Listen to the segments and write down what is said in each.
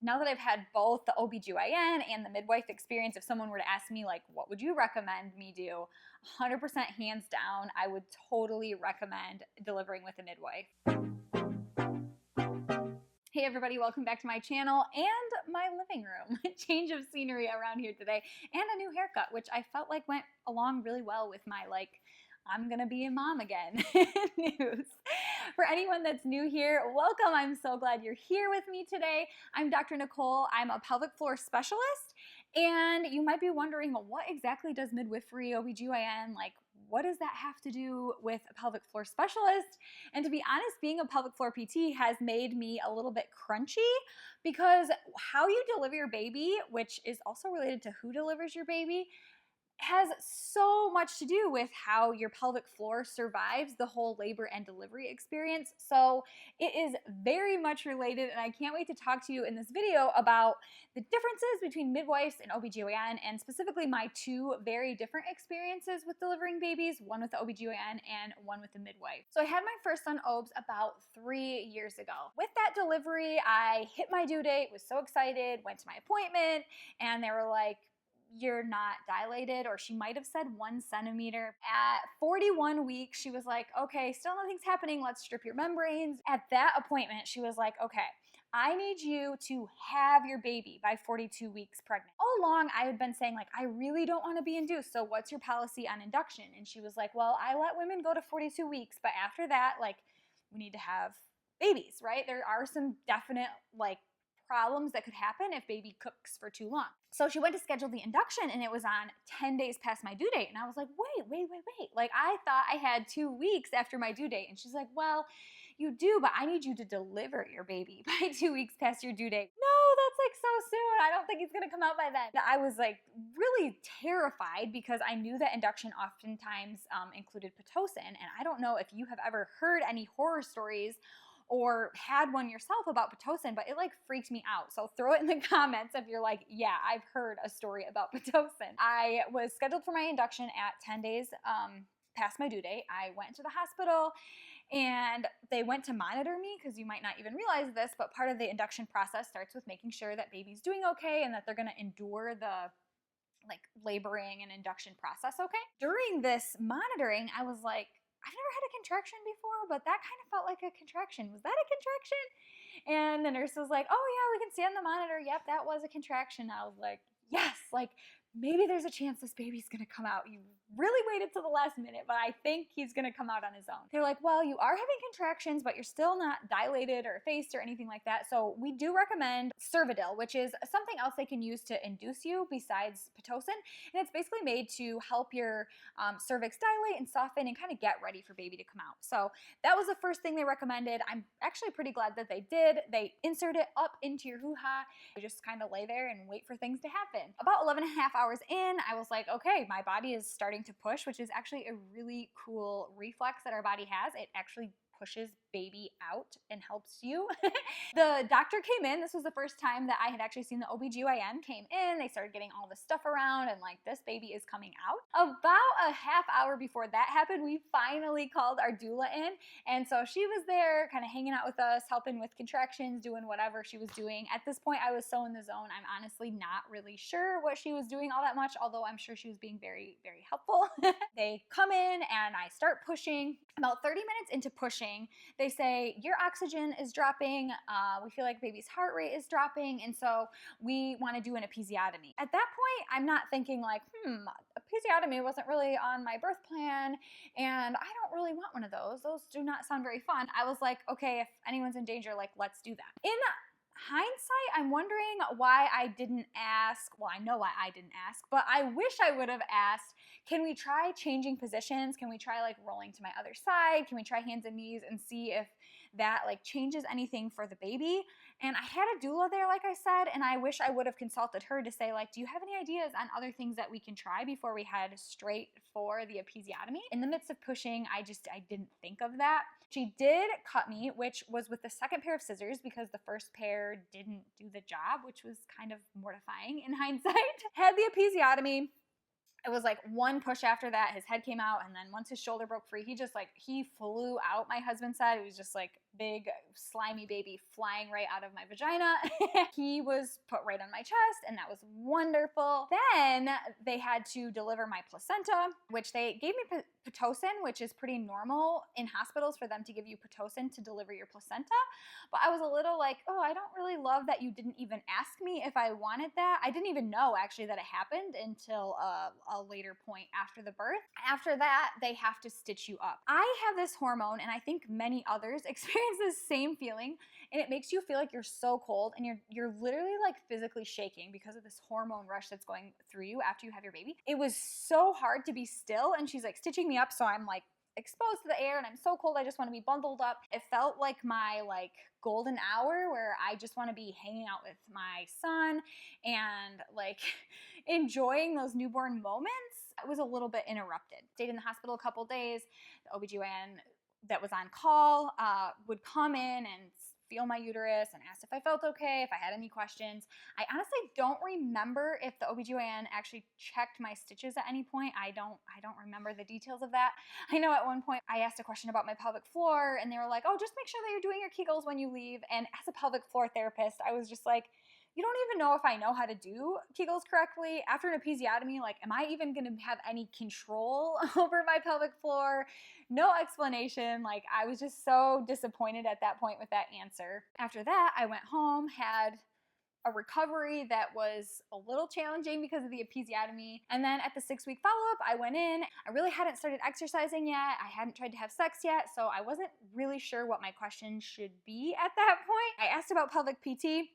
now that I've had both the ObGYN and the midwife experience, if someone were to ask me, like, what would you recommend me do? 100% hands down, I would totally recommend delivering with a midwife. Hey everybody, welcome back to my channel and my living room. Change of scenery around here today, and a new haircut, which I felt like went along really well with my, like, I'm gonna be a mom again news. For anyone that's new here, welcome. I'm so glad you're here with me today. I'm Dr. Nicole. I'm a pelvic floor specialist, and you might be wondering, what exactly does midwifery, ObGYN, like, what does that have to do with a pelvic floor specialist? And to be honest, being a pelvic floor PT has made me a little bit crunchy, because how you deliver your baby, which is also related to who delivers your baby, has so much to do with how your pelvic floor survives the whole labor and delivery experience. So it is very much related, and I can't wait to talk to you in this video about the differences between midwives and ObGYN, and specifically my two very different experiences with delivering babies, one with the ObGYN and one with the midwife. So I had my first son, Obs, about 3 years ago. With that delivery, I hit my due date, was so excited, went to my appointment, and they were like, you're not dilated, or she might have said 1 centimeter. At 41 weeks, she was like, okay, still nothing's happening, let's strip your membranes. At that appointment, she was like, okay, I need you to have your baby by 42 weeks pregnant. All along, I had been saying, like, I really don't want to be induced, so what's your policy on induction? And she was like, well, I let women go to 42 weeks, but after that, like, we need to have babies, right? There are some definite, like, problems that could happen if baby cooks for too long. So she went to schedule the induction, and it was on 10 days past my due date. And I was like, wait. Like, I thought I had 2 weeks after my due date. And she's like, well, you do, but I need you to deliver your baby by 2 weeks past your due date. No, that's like so soon. I don't think he's gonna come out by then. I was like really terrified, because I knew that induction oftentimes included Pitocin. And I don't know if you have ever heard any horror stories or had one yourself about Pitocin, but it like freaked me out. So throw it in the comments if you're like, yeah, I've heard a story about Pitocin. I was scheduled for my induction at 10 days past my due date. I went to the hospital, and they went to monitor me, because you might not even realize this, but part of the induction process starts with making sure that baby's doing okay and that they're gonna endure the like laboring and induction process okay. During this monitoring, I was like, I've never had a contraction before, but that kind of felt like a contraction. Was that a contraction? And the nurse was like, oh yeah, we can see on the monitor, yep, that was a contraction. I was like, yes, like maybe there's a chance this baby's gonna come out. You really waited till the last minute, but I think he's gonna come out on his own. They're like, well, you are having contractions, but you're still not dilated or effaced or anything like that. So we do recommend Cervidil, which is something else they can use to induce you besides Pitocin. And it's basically made to help your cervix dilate and soften and kind of get ready for baby to come out. So that was the first thing they recommended. I'm actually pretty glad that they did. They insert it up into your hoo-ha. You just kind of lay there and wait for things to happen. About 11 and a half hours in, I was like, okay, my body is starting to push, which is actually a really cool reflex that our body has. It actually pushes baby out and helps you. The doctor came in. This was the first time that I had actually seen the ObGYN came in. They started getting all the stuff around, and like, this baby is coming out. About a half hour before that happened, we finally called our doula in. And so she was there kind of hanging out with us, helping with contractions, doing whatever she was doing. At this point, I was so in the zone, I'm honestly not really sure what she was doing all that much, although I'm sure she was being very, very helpful. They come in and I start pushing. About 30 minutes into pushing, they say, your oxygen is dropping, we feel like baby's heart rate is dropping, and so we want to do an episiotomy. At that point, I'm not thinking like, episiotomy wasn't really on my birth plan, and I don't really want one of those. Those do not sound very fun. I was like, okay, if anyone's in danger, like, let's do that. In hindsight, I'm wondering why I didn't ask. Well, I know why I didn't ask, but I wish I would have asked, can we try changing positions? Can we try like rolling to my other side? Can we try hands and knees and see if that like changes anything for the baby? And I had a doula there, like I said, and I wish I would have consulted her to say, like, do you have any ideas on other things that we can try before we head straight for the episiotomy? In the midst of pushing, I didn't think of that. She did cut me, which was with the second pair of scissors, because the first pair didn't do the job, which was kind of mortifying in hindsight. Had the episiotomy. It was like one push after that, his head came out, and then once his shoulder broke free, he flew out, my husband said. It was just like big slimy baby flying right out of my vagina. He was put right on my chest, and that was wonderful. Then they had to deliver my placenta, which they gave me Pitocin, which is pretty normal in hospitals for them to give you Pitocin to deliver your placenta. But I was a little like, oh, I don't really love that you didn't even ask me if I wanted that. I didn't even know actually that it happened until a later point after the birth. After that, they have to stitch you up. I have this hormone, and I think many others experience this same feeling, and it makes you feel like you're so cold, and you're literally like physically shaking because of this hormone rush that's going through you after you have your baby. It was so hard to be still, and she's like stitching me up, so I'm like exposed to the air and I'm so cold, I just want to be bundled up. It felt like my like golden hour where I just want to be hanging out with my son and like enjoying those newborn moments. It was a little bit interrupted. Stayed in the hospital a couple days. The ObGYN that was on call would come in and feel my uterus and asked if I felt okay, if I had any questions. I honestly don't remember if the ObGYN actually checked my stitches at any point. I don't remember the details of that. I know at one point I asked a question about my pelvic floor, and they were like, oh, just make sure that you're doing your Kegels when you leave. And as a pelvic floor therapist, I was just like, you don't even know if I know how to do Kegels correctly. After an episiotomy, like, am I even gonna have any control over my pelvic floor? No explanation. Like, I was just so disappointed at that point with that answer. After that, I went home, had a recovery that was a little challenging because of the episiotomy. And then at the 6-week follow-up, I went in. I really hadn't started exercising yet. I hadn't tried to have sex yet, so I wasn't really sure what my questions should be at that point. I asked about pelvic PT.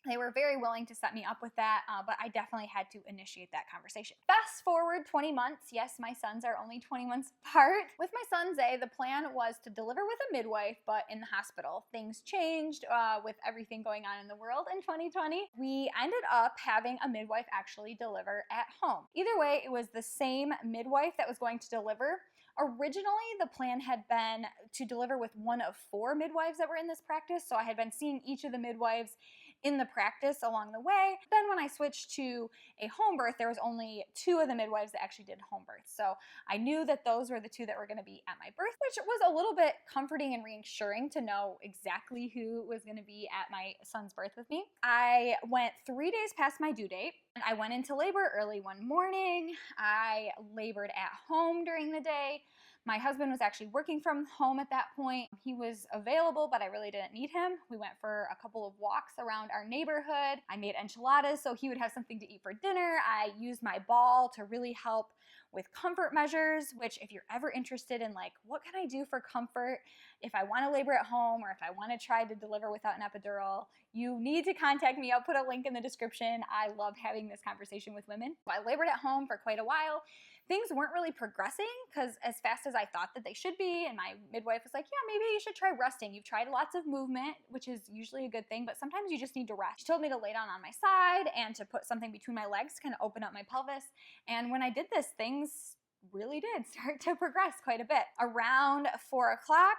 They were very willing to set me up with that, but I definitely had to initiate that conversation. Fast forward 20 months. Yes, my sons are only 20 months apart. With my son Zay, the plan was to deliver with a midwife, but in the hospital. Things changed with everything going on in the world in 2020. We ended up having a midwife actually deliver at home. Either way, it was the same midwife that was going to deliver. Originally, the plan had been to deliver with one of 4 midwives that were in this practice, so I had been seeing each of the midwives in the practice along the way. Then when I switched to a home birth, there was only 2 of the midwives that actually did home births. So I knew that those were the 2 that were going to be at my birth, which was a little bit comforting and reassuring to know exactly who was going to be at my son's birth with me. I went 3 days past my due date, and I went into labor early one morning. I labored at home during the day. My husband was actually working from home at that point. He was available, but I really didn't need him. We went for a couple of walks around our neighborhood. I made enchiladas so he would have something to eat for dinner. I used my ball to really help with comfort measures, which if you're ever interested in like, what can I do for comfort if I want to labor at home or if I want to try to deliver without an epidural, you need to contact me. I'll put a link in the description. I love having this conversation with women. I labored at home for quite a while. Things weren't really progressing because as fast as I thought that they should be, and my midwife was like, yeah, maybe you should try resting. You've tried lots of movement, which is usually a good thing, but sometimes you just need to rest. She told me to lay down on my side and to put something between my legs to kind of open up my pelvis. And when I did this, things really did start to progress quite a bit. Around 4 o'clock,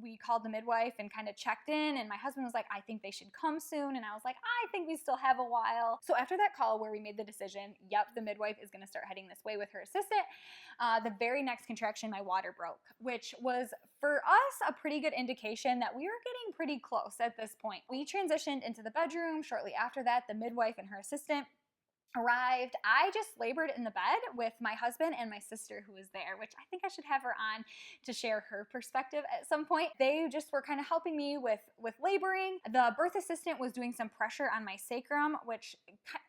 we called the midwife and kind of checked in, and my husband was like, I think they should come soon. And I was like, I think we still have a while. So after that call where we made the decision, yep, the midwife is gonna start heading this way with her assistant, the very next contraction, my water broke, which was for us a pretty good indication that we were getting pretty close at this point. We transitioned into the bedroom. Shortly after that, the midwife and her assistant arrived. I just labored in the bed with my husband and my sister who was there, which I think I should have her on to share her perspective at some point. They just were kind of helping me with laboring. The birth assistant was doing some pressure on my sacrum, which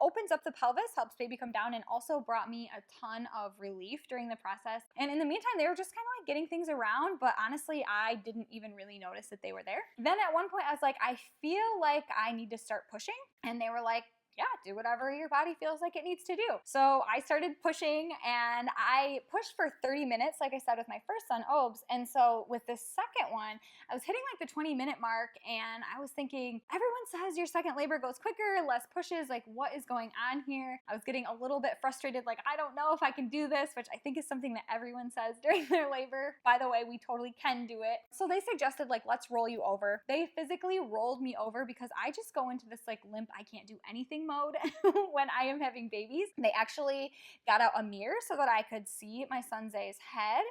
opens up the pelvis, helps baby come down, and also brought me a ton of relief during the process. And in the meantime, they were just kind of like getting things around, but honestly, I didn't even really notice that they were there. Then at one point, I was like, I feel like I need to start pushing. And they were like, yeah, do whatever your body feels like it needs to do. So I started pushing, and I pushed for 30 minutes, like I said, with my first son, Obs. And so with the second one, I was hitting like the 20-minute mark, and I was thinking, everyone says your second labor goes quicker, less pushes, like what is going on here? I was getting a little bit frustrated, like I don't know if I can do this, which I think is something that everyone says during their labor. By the way, we totally can do it. So they suggested like, let's roll you over. They physically rolled me over because I just go into this like limp, I can't do anything mode when I am having babies. They actually got out a mirror so that I could see my son Zay's head.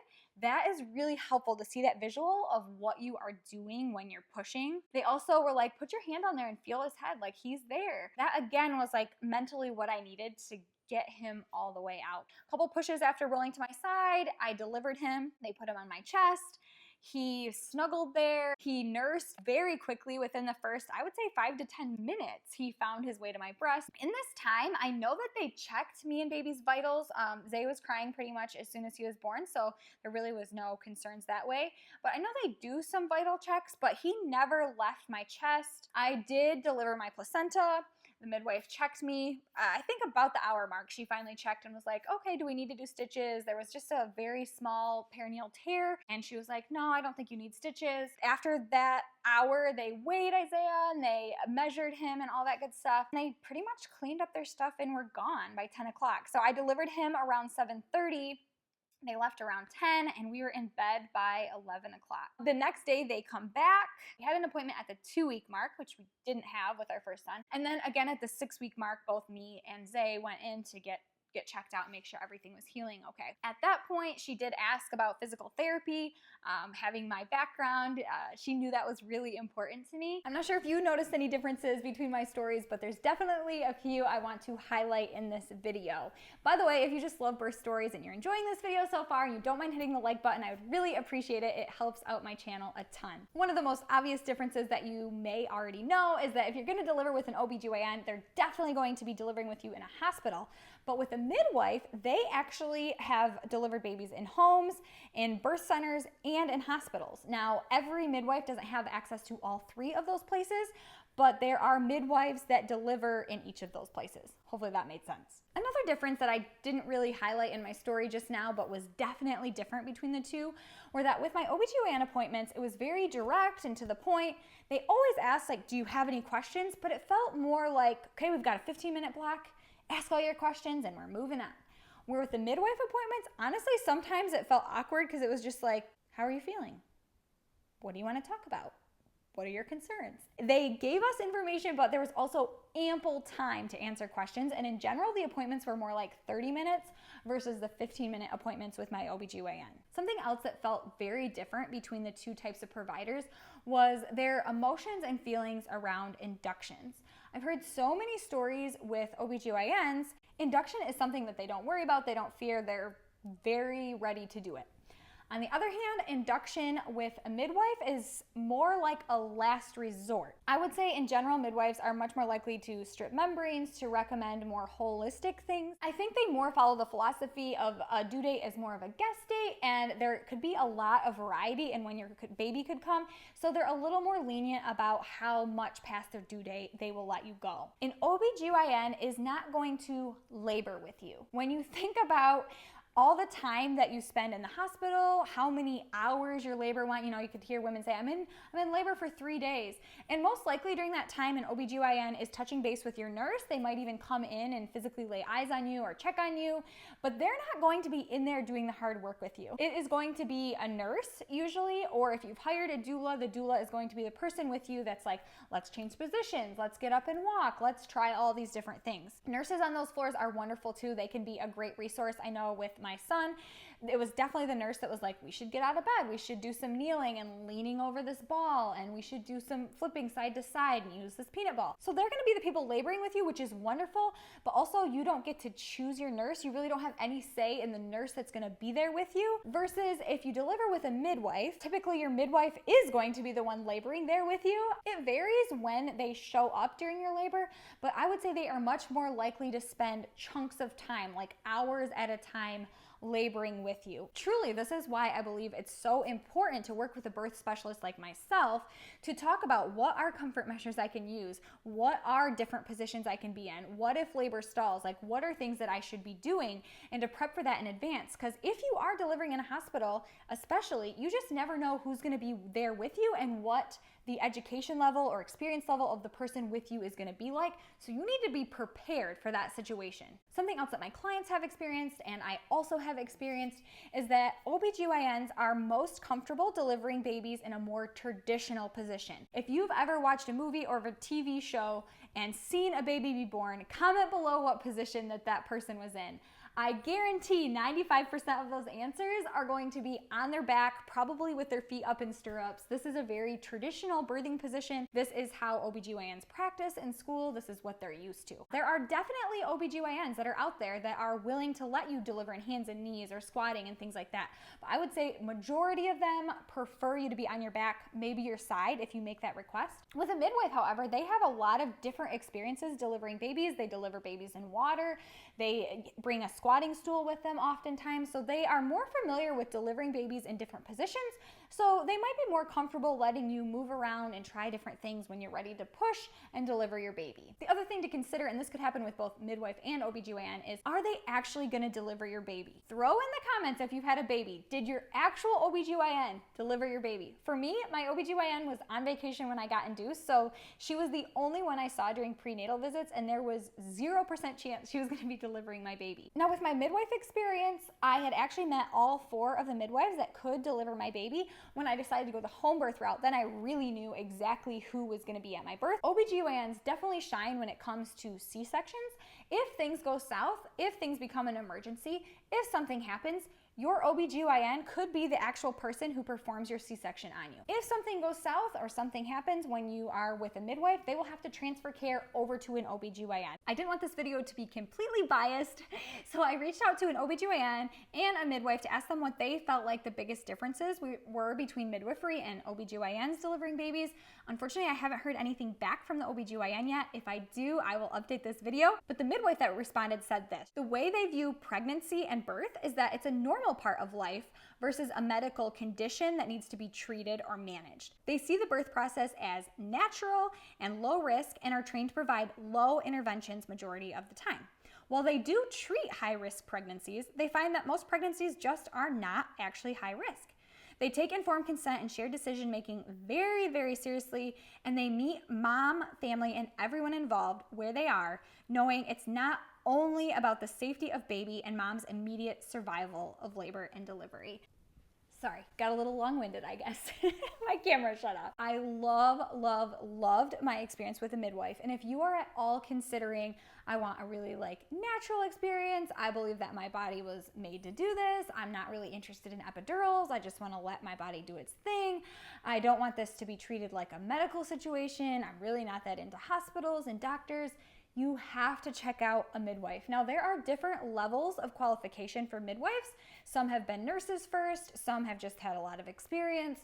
That is really helpful to see that visual of what you are doing when you're pushing. They also were like, put your hand on there and feel his head, like he's there. That again was like mentally what I needed to get him all the way out. A couple pushes after rolling to my side, I delivered him. They put him on my chest. He snuggled there. He nursed very quickly within the first, I would say 5 to 10 minutes. He found his way to my breast. In this time, I know that they checked me and baby's vitals. Zay was crying pretty much as soon as he was born, so there really was no concerns that way. But I know they do some vital checks, but he never left my chest. I did deliver my placenta. The midwife checked me, I think about the hour mark. She finally checked and was like, okay, do we need to do stitches? There was just a very small perineal tear. And she was like, no, I don't think you need stitches. After that hour, they weighed Isaiah and they measured him and all that good stuff. And they pretty much cleaned up their stuff and were gone by 10 o'clock. So I delivered him around 7:30. They left around 10 and we were in bed by 11 o'clock. The next day they come back. We had an appointment at the 2-week mark, which we didn't have with our first son. And then again at the 6-week mark, both me and Zay went in to get checked out and make sure everything was healing okay. At that point, she did ask about physical therapy, having my background. She knew that was really important to me. I'm not sure if you noticed any differences between my stories, but there's definitely a few I want to highlight in this video. By the way, if you just love birth stories and you're enjoying this video so far and you don't mind hitting the like button, I would really appreciate it. It helps out my channel a ton. One of the most obvious differences that you may already know is that if you're going to deliver with an ObGYN, they're definitely going to be delivering with you in a hospital. But with a midwife, they actually have delivered babies in homes, in birth centers, and in hospitals. Now, every midwife doesn't have access to all 3 of those places, but there are midwives that deliver in each of those places. Hopefully that made sense. Another difference that I didn't really highlight in my story just now, but was definitely different between the two, were that with my ObGYN appointments, it was very direct and to the point. They always asked, like, do you have any questions? But it felt more like, okay, we've got a 15-minute block. Ask all your questions and we're moving on. Where with the midwife appointments, honestly, sometimes it felt awkward because it was just like, how are you feeling? What do you want to talk about? What are your concerns? They gave us information, but there was also ample time to answer questions. And in general, the appointments were more like 30 minutes versus the 15-minute appointments with my ObGYN. Something else that felt very different between the two types of providers was their emotions and feelings around inductions. I've heard so many stories with ObGYNs. Induction is something that they don't worry about, they don't fear, they're very ready to do it. On the other hand, induction with a midwife is more like a last resort. I would say in general, midwives are much more likely to strip membranes, to recommend more holistic things. I think they more follow the philosophy of a due date as more of a guest date, and there could be a lot of variety in when your baby could come. So they're a little more lenient about how much past their due date they will let you go. An ObGYN is not going to labor with you. When you think about all the time that you spend in the hospital, how many hours your labor went. You know, you could hear women say, I'm in labor for 3 days. And most likely during that time, an ObGYN is touching base with your nurse. They might even come in and physically lay eyes on you or check on you, but they're not going to be in there doing the hard work with you. It is going to be a nurse usually, or if you've hired a doula, the doula is going to be the person with you that's like, let's change positions, let's get up and walk, let's try all these different things. Nurses on those floors are wonderful too. They can be a great resource. I know with my son, it was definitely the nurse that was like, we should get out of bed, we should do some kneeling and leaning over this ball, and we should do some flipping side to side and use this peanut ball. So they're going to be the people laboring with you, which is wonderful, but also you don't get to choose your nurse. You really don't have any say in the nurse that's going to be there with you, versus if you deliver with a midwife, typically your midwife is going to be the one laboring there with you. It varies when they show up during your labor, but I would say they are much more likely to spend chunks of time, like hours at a time, laboring with you. Truly, this is why I believe it's so important to work with a birth specialist like myself to talk about what are comfort measures I can use, what are different positions I can be in, what if labor stalls, like what are things that I should be doing, and to prep for that in advance. Because if you are delivering in a hospital, especially, you just never know who's going to be there with you and what the education level or experience level of the person with you is going to be like. So you need to be prepared for that situation. Something else that my clients have experienced and I also have experienced is that ObGYNs are most comfortable delivering babies in a more traditional position. If you've ever watched a movie or a TV show and seen a baby be born, comment below what position that person was in. I guarantee 95% of those answers are going to be on their back, probably with their feet up in stirrups. This is a very traditional birthing position. This is how OBGYNs practice in school. This is what they're used to. There are definitely OBGYNs that are out there that are willing to let you deliver in hands and knees or squatting and things like that. But I would say majority of them prefer you to be on your back, maybe your side if you make that request. With a midwife, however, they have a lot of different experiences delivering babies. They deliver babies in water. They bring a squatting stool with them oftentimes. So they are more familiar with delivering babies in different positions. So they might be more comfortable letting you move around and try different things when you're ready to push and deliver your baby. The other thing to consider, and this could happen with both midwife and OBGYN, is are they actually going to deliver your baby? Throw in the comments if you've had a baby. Did your actual OBGYN deliver your baby? For me, my OBGYN was on vacation when I got induced, so she was the only one I saw during prenatal visits, and there was 0% chance she was going to be delivering my baby. Now, with my midwife experience, I had actually met all 4 of the midwives that could deliver my baby. When I decided to go the home birth route, then I really knew exactly who was going to be at my birth. OBGYNs definitely shine when it comes to C-sections. If things go south, if things become an emergency, if something happens, your OBGYN could be the actual person who performs your C-section on you. If something goes south or something happens when you are with a midwife, they will have to transfer care over to an OBGYN. I didn't want this video to be completely biased, so I reached out to an OBGYN and a midwife to ask them what they felt like the biggest differences were between midwifery and OBGYNs delivering babies. Unfortunately, I haven't heard anything back from the OBGYN yet. If I do, I will update this video. But the midwife that responded said this: the way they view pregnancy and birth is that it's a normal part of life versus a medical condition that needs to be treated or managed. They see the birth process as natural and low risk and are trained to provide low interventions majority of the time. While they do treat high-risk pregnancies, they find that most pregnancies just are not actually high risk. They take informed consent and shared decision-making very, very seriously, and they meet mom, family, and everyone involved where they are, knowing it's not only about the safety of baby and mom's immediate survival of labor and delivery. Sorry, got a little long-winded, I guess. My camera shut off. I loved my experience with a midwife. And if you are at all considering, I want a really natural experience, I believe that my body was made to do this, I'm not really interested in epidurals, I just want to let my body do its thing, I don't want this to be treated like a medical situation, I'm really not that into hospitals and doctors, you have to check out a midwife. Now, there are different levels of qualification for midwives. Some have been nurses first, some have just had a lot of experience.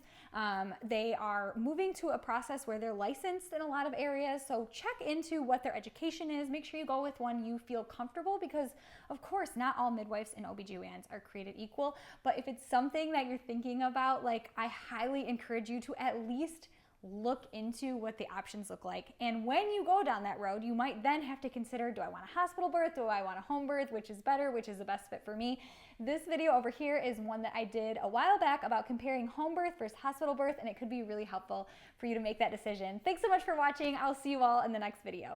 They are moving to a process where they're licensed in a lot of areas, so check into what their education is. Make sure you go with one you feel comfortable because, of course, not all midwives and OBGYNs are created equal, but if it's something that you're thinking about, I highly encourage you to at least look into what the options look like. And when you go down that road, you might then have to consider, do I want a hospital birth? Do I want a home birth? Which is better? Which is the best fit for me? This video over here is one that I did a while back about comparing home birth versus hospital birth, and it could be really helpful for you to make that decision. Thanks so much for watching. I'll see you all in the next video.